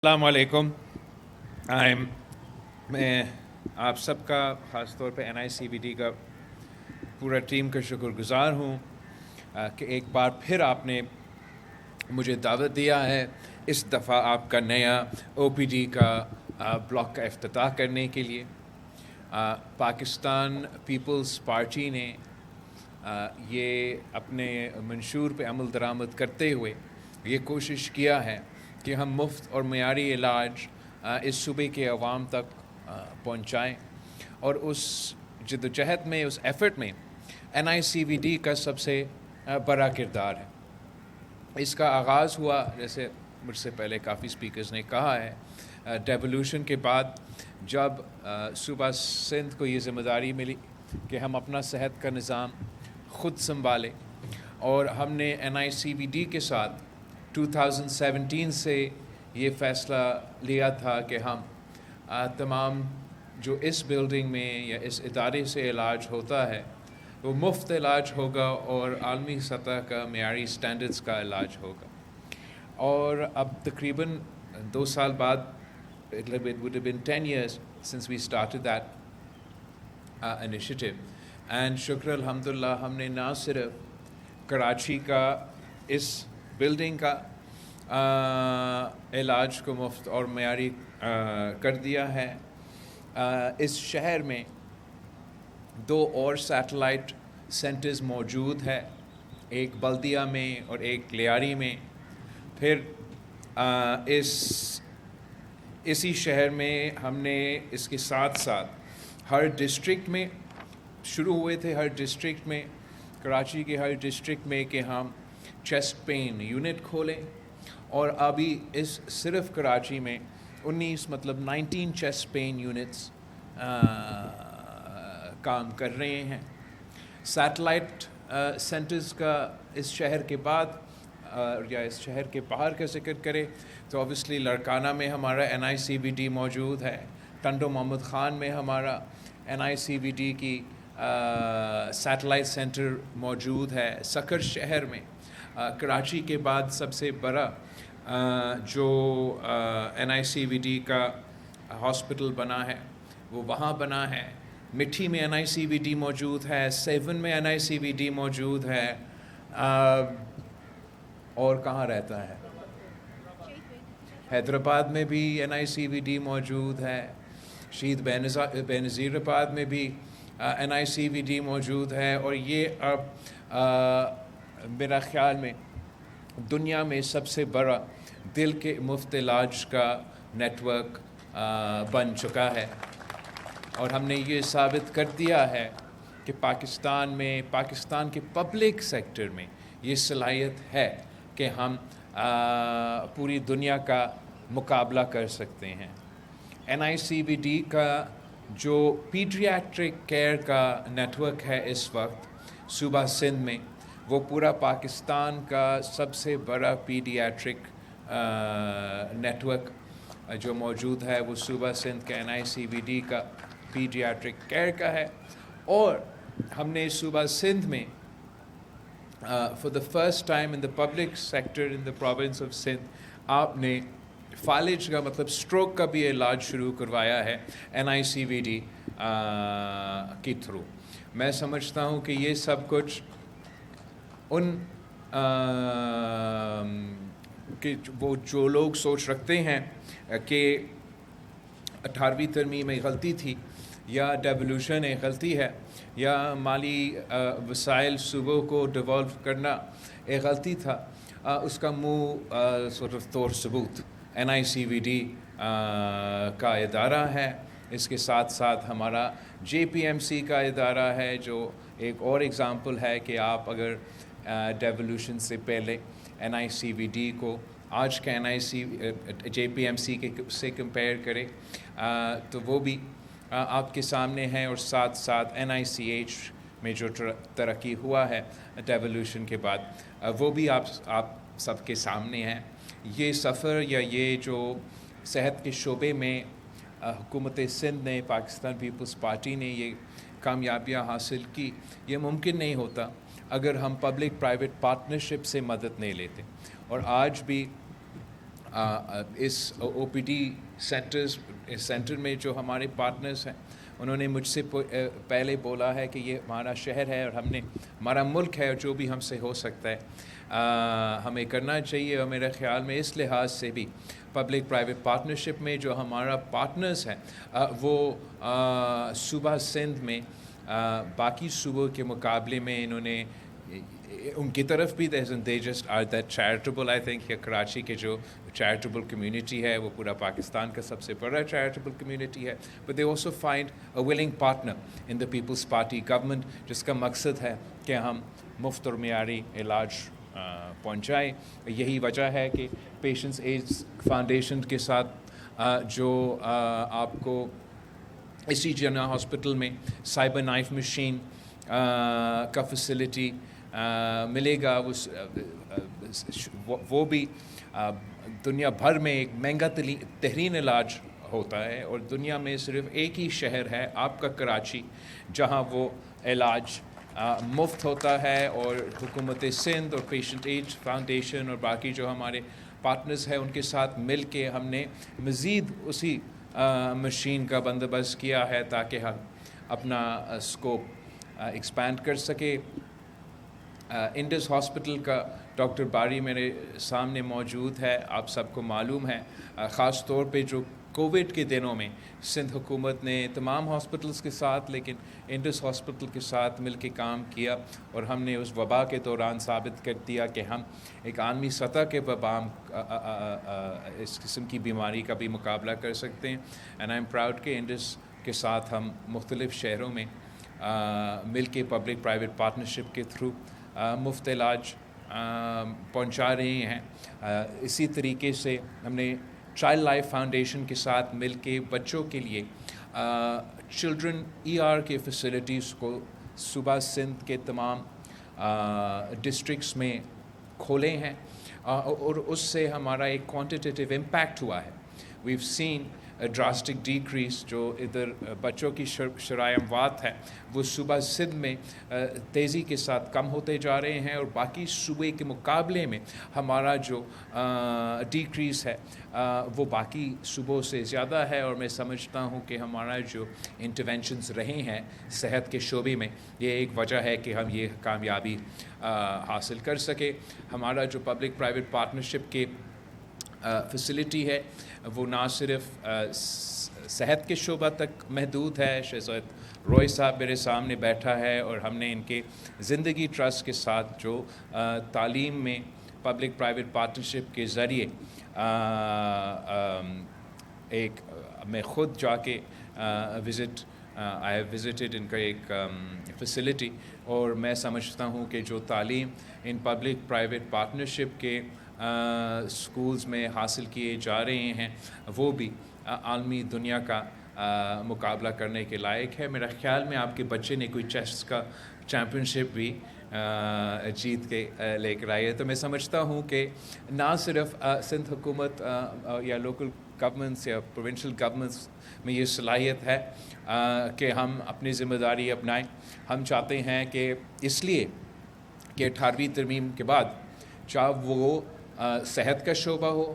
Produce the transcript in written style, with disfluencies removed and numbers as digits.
السلام علیکم. میں آپ سب کا خاص طور پہ NICVD کا پورا ٹیم کا شکر گزار ہوں کہ ایک بار پھر آپ نے مجھے دعوت دیا ہے اس دفعہ آپ کا نیا OPD کا بلاک کا افتتاح کرنے کے لیے. پاکستان پیپلز پارٹی نے یہ اپنے منشور پہ عمل درآمد کرتے ہوئے یہ کوشش کیا ہے کہ ہم مفت اور معیاری علاج اس صوبے کے عوام تک پہنچائیں، اور اس جد و جہد میں، اس ایفرٹ میں NICVD کا سب سے بڑا کردار ہے. اس کا آغاز ہوا، جیسے مجھ سے پہلے کافی سپیکرز نے کہا ہے، ڈیولوشن کے بعد جب صوبہ سندھ کو یہ ذمہ داری ملی کہ ہم اپنا صحت کا نظام خود سنبھالیں، اور ہم نے NICVD کے ساتھ 2017 سے یہ فیصلہ لیا تھا کہ ہم تمام جو اس بلڈنگ میں یا اس ادارے سے علاج ہوتا ہے وہ مفت علاج ہوگا اور عالمی سطح کا معیاری سٹینڈرڈز کا علاج ہوگا. اور اب تقریباً 2 سال بعد it would have been 10 years since we started that initiative, and شکر الحمدللہ ہم نے نہ صرف کراچی کا اس بلڈنگ کا علاج کو مفت اور معیاری کر دیا ہے، اس شہر میں 2 اور سیٹلائٹ سینٹرز موجود ہے، ایک بلدیہ میں اور ایک لیاری میں. پھر اسی شہر میں ہم نے اس کے ساتھ ساتھ ہر ڈسٹرکٹ میں شروع ہوئے تھے، ہر ڈسٹرکٹ میں، کراچی کے ہر ڈسٹرکٹ میں کہ ہم چیسٹ پین یونٹ کھولیں، اور ابھی اس صرف کراچی میں 19 چیسٹ پین یونٹس کام کر رہے ہیں. سیٹلائٹ سینٹرز کا اس شہر کے بعد یا اس شہر کے باہر کا ذکر کرے تو اوبیسلی لڑکانہ میں ہمارا NICVD موجود ہے، ٹنڈو محمد خان میں ہمارا NICVD کی سیٹلائٹ سینٹر موجود ہے. سکر شہر میں کراچی کے بعد سب سے بڑا جو NICVD کا ہاسپٹل بنا ہے وہ وہاں بنا ہے. مٹھی میں NICVD موجود ہے، سیون میں NICVD موجود ہے، اور کہاں رہتا ہے، حیدرآباد میں بھی NICVD موجود ہے، شہید بینظیر آباد میں بھی NICVD موجود ہے. اور یہ اب میرا خیال میں دنیا میں سب سے بڑا دل کے مفت علاج کا نیٹ ورک بن چکا ہے. اور ہم نے یہ ثابت کر دیا ہے کہ پاکستان کے پبلک سیکٹر میں یہ صلاحیت ہے کہ ہم پوری دنیا کا مقابلہ کر سکتے ہیں. NICVD کا جو پیڈیاٹرک کیئر کا نیٹ ورک ہے اس وقت صوبہ سندھ میں، وہ پورا پاکستان کا سب سے بڑا پیڈیاٹرک نیٹ ورک جو موجود ہے وہ صوبہ سندھ کا NICVD کا پیڈیاٹرک کیئر کا ہے. اور ہم نے صوبہ سندھ میں for the first time in the public sector in the province of Sindh آپ نے فالج کا مطلب سٹروک کا بھی علاج شروع کروایا ہے NICVD کے تھرو. میں سمجھتا ہوں کہ یہ سب کچھ ان کہ وہ جو لوگ سوچ رکھتے ہیں کہ 18ویں ترمیم میں غلطی تھی یا ڈیولوشن ایک غلطی ہے یا مالی وسائل صوبوں کو ڈیولپ کرنا ایک غلطی تھا، اس کا طور ثبوت NICVD کا ادارہ ہے. اس کے ساتھ ساتھ ہمارا JPMC کا ادارہ ہے جو ایک اور ایگزامپل ہے کہ آپ اگر ڈیولوشن سے پہلے NICVD کو آج کا JPMC کے سے کمپیئر کرے تو وہ بھی آپ کے سامنے ہے. اور ساتھ ساتھ NICH میں جو ترقی ہوا ہے ڈیولوشن کے بعد وہ بھی آپ سب کے سامنے ہے. یہ سفر یا یہ جو صحت کے شعبے میں حکومت سندھ نے، پاکستان پیپلز پارٹی نے یہ کامیابیاں حاصل کی، یہ ممکن نہیں ہوتا اگر ہم پبلک پرائیویٹ پارٹنرشپ سے مدد نہیں لیتے. اور آج بھی اس OPD سینٹر میں جو ہمارے پارٹنرز ہیں انہوں نے مجھ سے پہلے بولا ہے کہ یہ ہمارا شہر ہے اور ہمارا ملک ہے اور جو بھی ہم سے ہو سکتا ہے ہمیں کرنا چاہیے. اور میرے خیال میں اس لحاظ سے بھی پبلک پرائیویٹ پارٹنرشپ میں جو ہمارا پارٹنرز ہیں وہ صوبہ سندھ میں باقی صوبوں کے مقابلے میں انہوں نے ان کی طرف بھی they just are that charitable. I think یہ کراچی کے جو چیریٹیبل کمیونٹی ہے وہ پورا پاکستان کا سب سے بڑا چیریٹیبل کمیونٹی ہے. But they also find a willing partner in the People's Party government جس کا مقصد ہے کہ ہم مفت اور معیاری علاج پہنچائیں. یہی وجہ ہے کہ پیشنٹس ایڈز فاؤنڈیشن کے ساتھ جو آپ کو اسی جنا ہاسپٹل میں سائبر نائف مشین کا فیسلٹی ملے گا. وہ بھی دنیا بھر میں ایک مہنگا ترین علاج ہوتا ہے اور دنیا میں صرف ایک ہی شہر ہے آپ کا کراچی جہاں وہ علاج مفت ہوتا ہے. اور حکومت سندھ اور پیشنٹ ایڈ فاؤنڈیشن اور باقی جو ہمارے پارٹنرز ہیں ان کے ساتھ مل کے ہم نے مزید اسی مشین کا بندوبست کیا ہے تاکہ ہم اپنا اسکوپ ایکسپینڈ کر سکے. انڈس ہاسپٹل کا ڈاکٹر باری میرے سامنے موجود ہے. آپ سب کو معلوم ہے خاص طور پہ جو کووڈ کے دنوں میں سندھ حکومت نے تمام ہاسپٹلز کے ساتھ لیکن انڈس ہاسپٹل کے ساتھ مل کے کام کیا اور ہم نے اس وبا کے دوران ثابت کر دیا کہ ہم ایک عالمی سطح کے وبا اس قسم کی بیماری کا بھی مقابلہ کر سکتے ہیں. اینڈ آئی ایم پراؤڈ کہ انڈس کے ساتھ ہم مختلف شہروں میں مل کے پبلک پرائیویٹ پارٹنرشپ کے تھرو مفت علاج پہنچا رہے ہیں. اسی طریقے سے ہم نے چائلڈ لائف فاؤنڈیشن کے ساتھ مل کے بچوں کے لیے چلڈرن ER کے فیسلٹیز کو صوبہ سندھ کے تمام ڈسٹرکٹس میں کھولے ہیں اور اس سے ہمارا ایک کوانٹیٹیو امپیکٹ ہوا ہے. ویو سین ڈراسٹک ڈیکریز جو ادھر بچوں کی شرائع اموات ہے وہ صوبہ سندھ میں تیزی کے ساتھ کم ہوتے جا رہے ہیں اور باقی صوبے کے مقابلے میں ہمارا جو ڈیکریز ہے وہ باقی صوبوں سے زیادہ ہے. اور میں سمجھتا ہوں کہ ہمارا جو انٹرونشنز رہے ہیں صحت کے شعبے میں یہ ایک وجہ ہے کہ ہم یہ کامیابی حاصل کر سکے. ہمارا جو پبلک پرائیویٹ پارٹنرشپ کے فیسلٹی ہے وہ نہ صرف صحت کے شعبہ تک محدود ہے. شہزاد روئے صاحب میرے سامنے بیٹھا ہے اور ہم نے ان کے زندگی ٹرسٹ کے ساتھ جو تعلیم میں پبلک پرائیویٹ پارٹنرشپ کے ذریعے ایک میں خود جا کے I have visited ان کا ایک فیسلٹی اور میں سمجھتا ہوں کہ جو تعلیم ان پبلک پرائیویٹ پارٹنرشپ کے اسکولز میں حاصل کیے جا رہے ہیں وہ بھی عالمی دنیا کا مقابلہ کرنے کے لائق ہے. میرا خیال میں آپ کے بچے نے کوئی چیس کا چیمپئن بھی جیت کے لے کر آئی ہے. تو میں سمجھتا ہوں کہ نہ صرف سندھ حکومت یا لوکل گورنمنٹس یا پروونشل گورنمنٹس میں یہ صلاحیت ہے کہ ہم اپنی ذمہ داری اپنائیں. ہم چاہتے ہیں کہ اس لیے کہ 18ویں ترمیم کے بعد چاہے وہ صحت کا شعبہ ہو